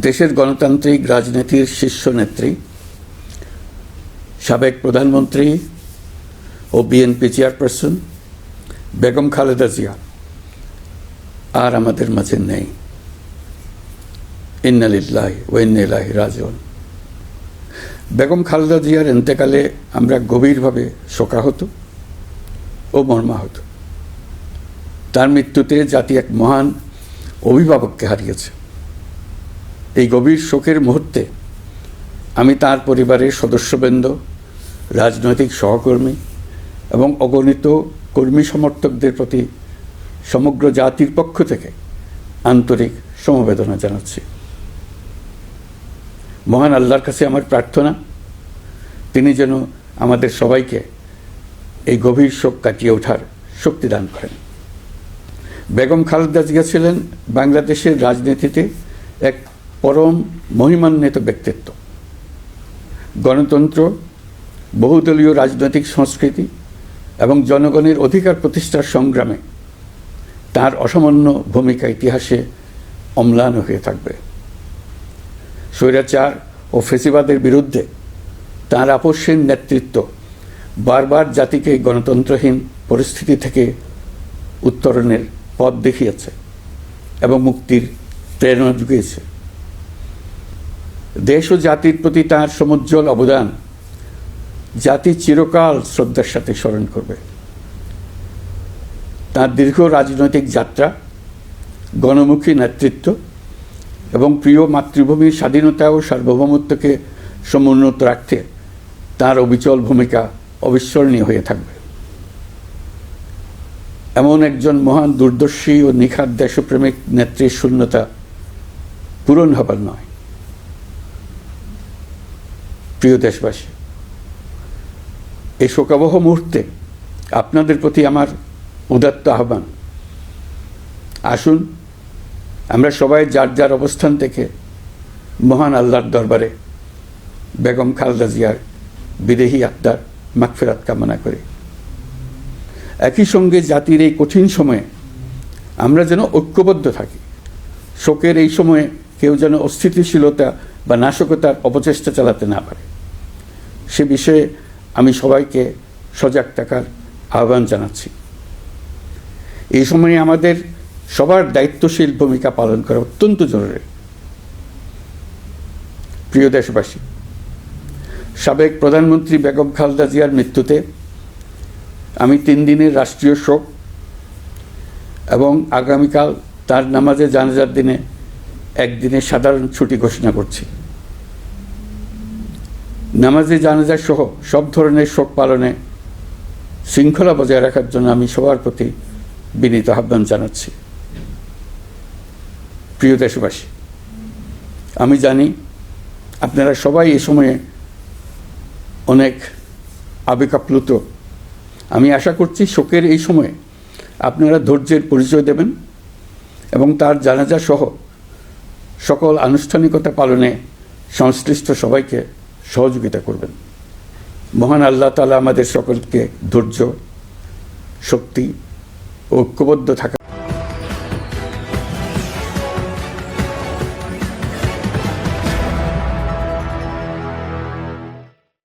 দেশের গণতান্ত্রিক রাজনীতির শীর্ষ নেত্রী, সাবেক প্রধানমন্ত্রী ও বিএনপি চেয়ারপারসন বেগম খালেদা জিয়া আর আমাদের মাঝে নেই। ইন্না লিল্লাহি ওয়া ইন্না ইলাইহি রাজিউন। বেগম খালেদা জিয়ার ইন্তেকালে আমরা গভীরভাবে শোকাহত ও মর্মাহত। তার মৃত্যুতে জাতি এক মহান অভিভাবককে হারিয়েছে। এই গভীর শোকের মুহূর্তে আমি তার পরিবারের সদস্যবৃন্দ, রাজনৈতিক সহকর্মী এবং অগণিত কর্মী সমর্থকদের প্রতি সমগ্র জাতির পক্ষ থেকে আন্তরিক সমবেদনা জানাচ্ছি। মহান আল্লাহর কাছে আমার প্রার্থনা, তিনি যেন আমাদের সবাইকে এই গভীর শোক কাটিয়ে ওঠার শক্তি দান করেন। বেগম খালেদা জিয়া ছিলেন বাংলাদেশের রাজনীতিতে এক পরম মহিমান্বিত ব্যক্তিত্ব। গণতন্ত্র, বহুদলীয় রাজনৈতিক সংস্কৃতি এবং জনগণের অধিকার প্রতিষ্ঠার সংগ্রামে তার অসামান্য ভূমিকা ইতিহাসে অম্লান হয়ে থাকবে। স্বৈরাচার ও ফেসিবাদের বিরুদ্ধে তার আপসহীন নেতৃত্ব বারবার জাতিকে গণতন্ত্রহীন পরিস্থিতি থেকে উত্তরণের পথ দেখিয়েছে এবং মুক্তির প্রেরণা জুগিয়েছে। দেশ ও জাতির প্রতি তার সমুজ্জ্বল অবদান জাতি চিরকাল শ্রদ্ধার সাথে স্মরণ করবে। তার দীর্ঘ রাজনৈতিক যাত্রা, গণমুখী নেতৃত্ব এবং প্রিয় মাতৃভূমির স্বাধীনতা ও সার্বভৌমত্বকে সমুন্নত রাখতে তার অবিচল ভূমিকা অবিস্মরণীয় হয়ে থাকবে। এমন একজন মহান দূরদর্শী ও নিখাদ দেশপ্রেমিক নেত্রীর শূন্যতা পূরণ হবার নয়। প্রিয় দেশবাসী, এই শোকাবহ মুহূর্তে আপনাদের প্রতি আমার উদাত্ত আহ্বান, আসুন আমরা সবাই যার যার অবস্থান থেকে মহান আল্লাহর দরবারে বেগম খালেদা জিয়ার বিদেহী আত্মার মাগফিরাত কামনা করি। একই সঙ্গে জাতির এই কঠিন সময়ে আমরা যেন ঐক্যবদ্ধ থাকি। শোকের এই সময়ে কেউ যেন অস্থিতিশীলতা বা নাশকতার অপচেষ্টা চালাতে না পারে, সে বিষয়ে আমি সবাইকে সজাগ থাকার আহ্বান জানাচ্ছি। এই সময়ে আমাদের সবার দায়িত্বশীল ভূমিকা পালন করা অত্যন্ত জরুরি। প্রিয় দেশবাসী, সাবেক প্রধানমন্ত্রী বেগম খালেদা জিয়ার মৃত্যুতে আমি 3 দিনের রাষ্ট্রীয় শোক এবং আগামীকাল তার নামাজে জানাজার দিনে একদিনের সাধারণ ছুটি ঘোষণা করছি। নামাজে জানাজা সহ সব ধরনের শোক পালনে শৃঙ্খলা বজায় রাখার জন্য আমি সবার প্রতি বিনীত আহ্বান জানাচ্ছি। প্রিয় দেশবাসী, আমি জানি আপনারা সবাই এই সময়ে অনেক আবেগাপ্লুত। আমি আশা করছি শোকের এই সময়ে আপনারা ধৈর্যের পরিচয় দেবেন এবং তার জানাজা সহ সকল আনুষ্ঠানিকতা পালনে সংশ্লিষ্ট সবাইকে সহযোগিতা করবেন। মহান আল্লাহ তাআলা আমাদের সকলকে ধৈর্য, শক্তি ও ঐক্যবদ্ধ থাকা